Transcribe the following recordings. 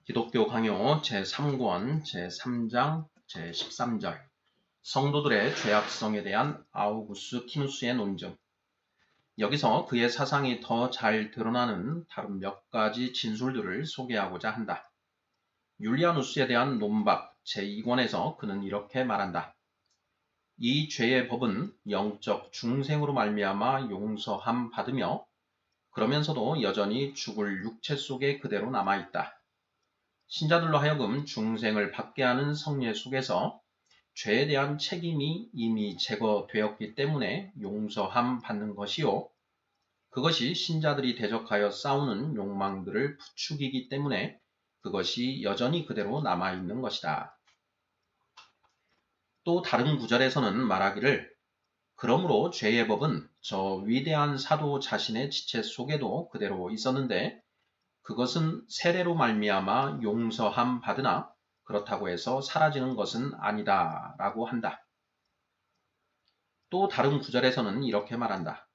기독교 강요 제3권 제3장 제13절 성도들의 죄악성에 대한 아우구스티누스의 논증. 여기서 그의 사상이 더 잘 드러나는 다른 몇 가지 진술들을 소개하고자 한다. 율리아누스에 대한 논박 제2권에서 그는 이렇게 말한다. 이 죄의 법은 영적 중생으로 말미암아 용서함 받으며 그러면서도 여전히 죽을 육체 속에 그대로 남아있다. 신자들로 하여금 중생을 받게 하는 성례 속에서 죄에 대한 책임이 이미 제거되었기 때문에 용서함 받는 것이요. 그것이 신자들이 대적하여 싸우는 욕망들을 부추기기 때문에 그것이 여전히 그대로 남아있는 것이다. 또 다른 구절에서는 말하기를 그러므로 죄의 법은 저 위대한 사도 자신의 지체 속에도 그대로 있었는데 그것은 세례로 말미암아 용서함 받으나 그렇다고 해서 사라지는 것은 아니다 라고 한다. 또 다른 구절에서는 이렇게 말한다.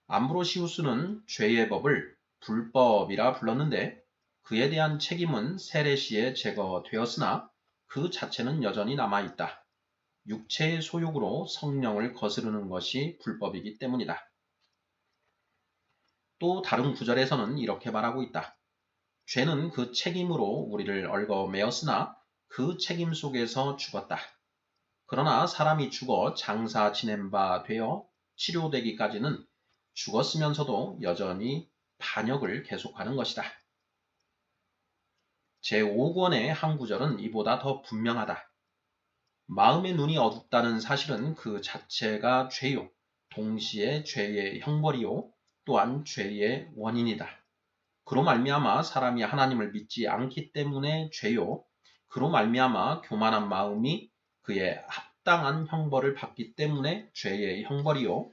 암브로시우스는 죄의 법을 불법이라 불렀는데 그에 대한 책임은 세례 시에 제거되었으나 그 자체는 여전히 남아있다. 육체의 소욕으로 성령을 거스르는 것이 불법이기 때문이다. 또 다른 구절에서는 이렇게 말하고 있다. 죄는 그 책임으로 우리를 얽어매었으나 그 책임 속에서 죽었다. 그러나 사람이 죽어 장사 지낸 바 되어 치료되기까지는 죽었으면서도 여전히 반역을 계속하는 것이다. 제5권의 한 구절은 이보다 더 분명하다. 마음의 눈이 어둡다는 사실은 그 자체가 죄요. 동시에 죄의 형벌이요. 또한 죄의 원인이다. 그로 말미암아 사람이 하나님을 믿지 않기 때문에 죄요. 그로 말미암아 교만한 마음이 그의 합당한 형벌을 받기 때문에 죄의 형벌이요.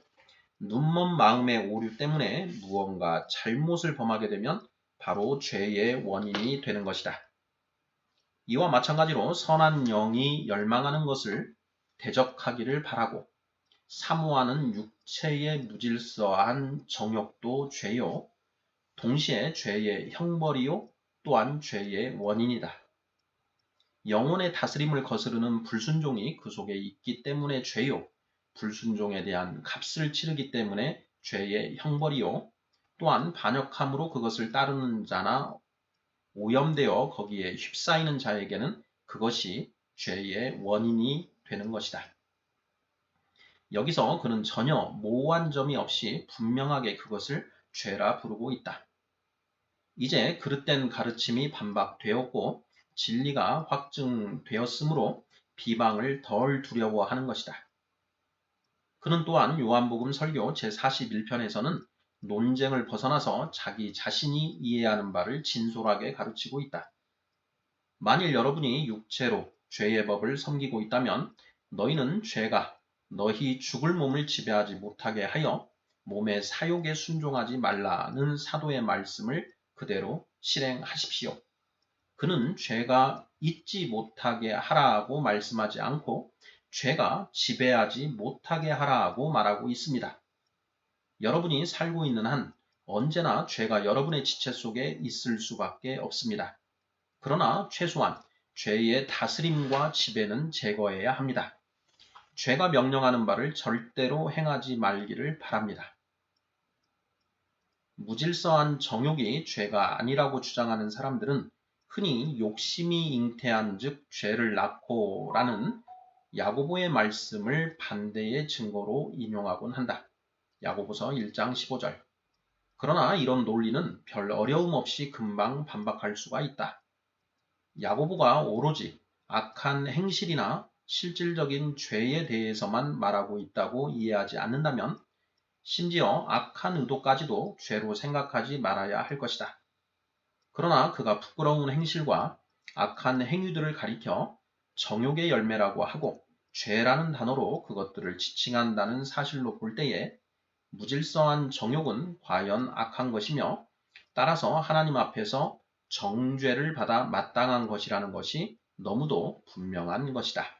눈먼 마음의 오류 때문에 무언가 잘못을 범하게 되면 바로 죄의 원인이 되는 것이다. 이와 마찬가지로 선한 영이 열망하는 것을 대적하기를 바라고 사모하는 육체의 무질서한 정욕도 죄요. 동시에 죄의 형벌이요 또한 죄의 원인이다. 영혼의 다스림을 거스르는 불순종이 그 속에 있기 때문에 죄요. 불순종에 대한 값을 치르기 때문에 죄의 형벌이요. 또한 반역함으로 그것을 따르는 자나 오염되어 거기에 휩싸이는 자에게는 그것이 죄의 원인이 되는 것이다. 여기서 그는 전혀 모호한 점이 없이 분명하게 그것을 죄라 부르고 있다. 이제 그릇된 가르침이 반박되었고 진리가 확증되었으므로 비방을 덜 두려워하는 것이다. 그는 또한 요한복음 설교 제41편에서는 논쟁을 벗어나서 자기 자신이 이해하는 바를 진솔하게 가르치고 있다. 만일 여러분이 육체로 죄의 법을 섬기고 있다면 너희는 죄가 너희 죽을 몸을 지배하지 못하게 하여 몸의 사욕에 순종하지 말라는 사도의 말씀을 그대로 실행하십시오. 그는 죄가 잊지 못하게 하라고 말씀하지 않고 죄가 지배하지 못하게 하라고 말하고 있습니다. 여러분이 살고 있는 한 언제나 죄가 여러분의 지체 속에 있을 수밖에 없습니다. 그러나 최소한 죄의 다스림과 지배는 제거해야 합니다. 죄가 명령하는 바를 절대로 행하지 말기를 바랍니다. 무질서한 정욕이 죄가 아니라고 주장하는 사람들은 흔히 욕심이 잉태한 즉 죄를 낳고라는 야고보의 말씀을 반대의 증거로 인용하곤 한다. 야고보서 1장 15절. 그러나 이런 논리는 별 어려움 없이 금방 반박할 수가 있다. 야고보가 오로지 악한 행실이나 실질적인 죄에 대해서만 말하고 있다고 이해하지 않는다면 심지어 악한 의도까지도 죄로 생각하지 말아야 할 것이다. 그러나 그가 부끄러운 행실과 악한 행위들을 가리켜 정욕의 열매라고 하고 죄라는 단어로 그것들을 지칭한다는 사실로 볼 때에 무질서한 정욕은 과연 악한 것이며 따라서 하나님 앞에서 정죄를 받아 마땅한 것이라는 것이 너무도 분명한 것이다.